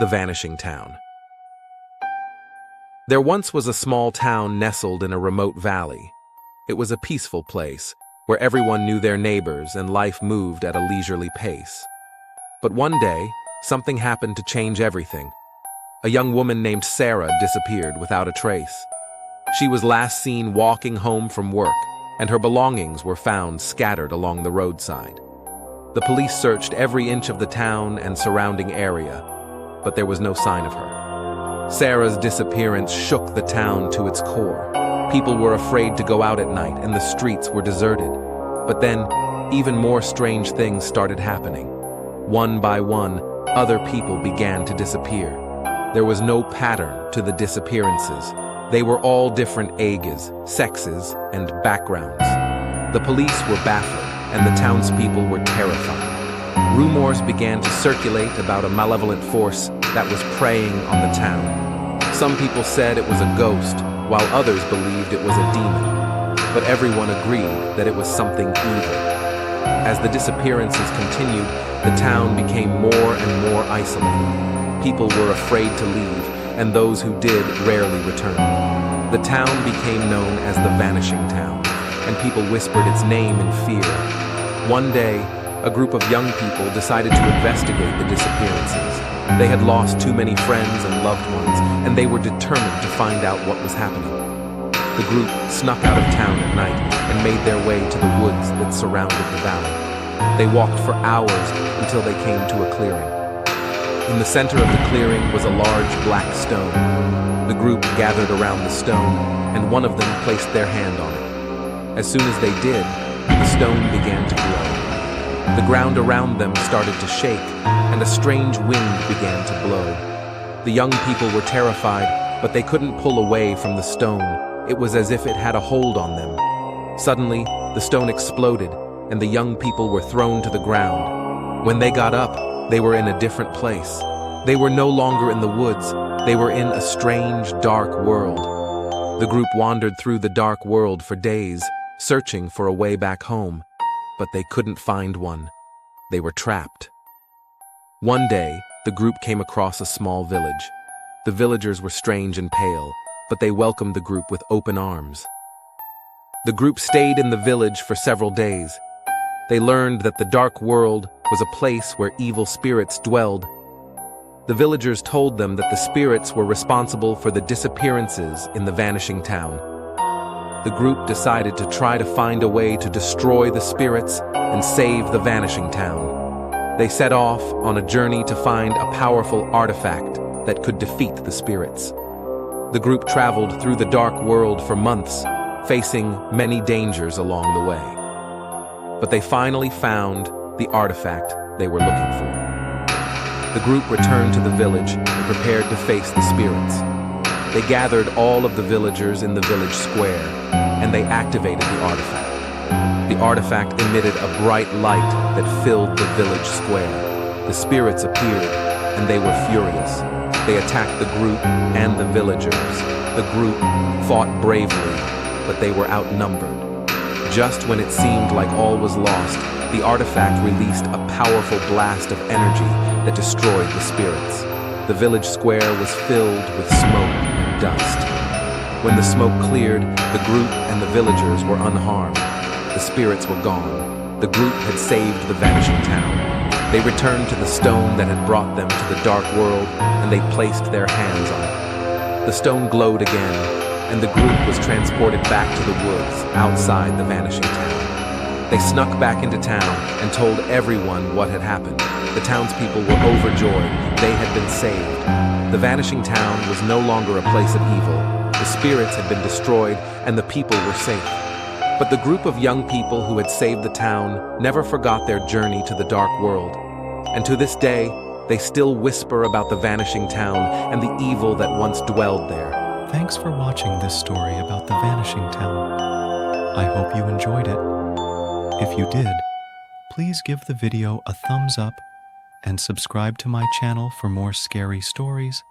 The Vanishing Town. There once was a small town nestled in a remote valley. It was a peaceful place, where everyone knew their neighbors and life moved at a leisurely pace. But one day, something happened to change everything. A young woman named Sarah disappeared without a trace. She was last seen walking home from work, and her belongings were found scattered along the roadside. The police searched every inch of the town and surrounding area, but there was no sign of her. Sarah's disappearance shook the town to its core. People were afraid to go out at night, and the streets were deserted. But then, even more strange things started happening. One by one, other people began to disappear. There was no pattern to the disappearances. They were all different ages, sexes, and backgrounds. The police were baffled, and the townspeople were terrified. Rumors began to circulate about a malevolent force that was preying on the town. Some people said it was a ghost, while others believed it was a demon. But everyone agreed that it was something evil. As the disappearances continued, the town became more and more isolated. People were afraid to leave, and those who did rarely returned. The town became known as the Vanishing Town, and people whispered its name in fear. One day, a group of young people decided to investigate the disappearances. They had lost too many friends and loved ones, and they were determined to find out what was happening. The group snuck out of town at night and made their way to the woods that surrounded the valley. They walked for hours until they came to a clearing. In the center of the clearing was a large black stone. The group gathered around the stone, and one of them placed their hand on it. As soon as they did, the stone began to glow. The ground around them started to shake, and a strange wind began to blow. The young people were terrified, but they couldn't pull away from the stone. It was as if it had a hold on them. Suddenly, the stone exploded, and the young people were thrown to the ground. When they got up, they were in a different place. They were no longer in the woods. They were in a strange, dark world. The group wandered through the dark world for days, searching for a way back home. But they couldn't find one. They were trapped. One day, the group came across a small village. The villagers were strange and pale, but they welcomed the group with open arms. The group stayed in the village for several days. They learned that the dark world was a place where evil spirits dwelled. The villagers told them that the spirits were responsible for the disappearances in the Vanishing Town. The group decided to try to find a way to destroy the spirits and save the Vanishing Town. They set off on a journey to find a powerful artifact that could defeat the spirits. The group traveled through the dark world for months, facing many dangers along the way. But they finally found the artifact they were looking for. The group returned to the village and prepared to face the spirits. They gathered all of the villagers in the village square, and they activated the artifact. The artifact emitted a bright light that filled the village square. The spirits appeared, and they were furious. They attacked the group and the villagers. The group fought bravely, but they were outnumbered. Just when it seemed like all was lost, the artifact released a powerful blast of energy that destroyed the spirits. The village square was filled with smoke and dust. When the smoke cleared, the group and the villagers were unharmed. The spirits were gone. The group had saved the Vanishing Town. They returned to the stone that had brought them to the dark world, and they placed their hands on it. The stone glowed again, and the group was transported back to the woods outside the Vanishing Town. They snuck back into town and told everyone what had happened. The townspeople were overjoyed. They had been saved. The Vanishing Town was no longer a place of evil. The spirits had been destroyed, and the people were safe. But the group of young people who had saved the town never forgot their journey to the dark world. And to this day, they still whisper about the Vanishing Town and the evil that once dwelled there. Thanks for watching this story about the Vanishing Town. I hope you enjoyed it. If you did, please give the video a thumbs up and subscribe to my channel for more scary stories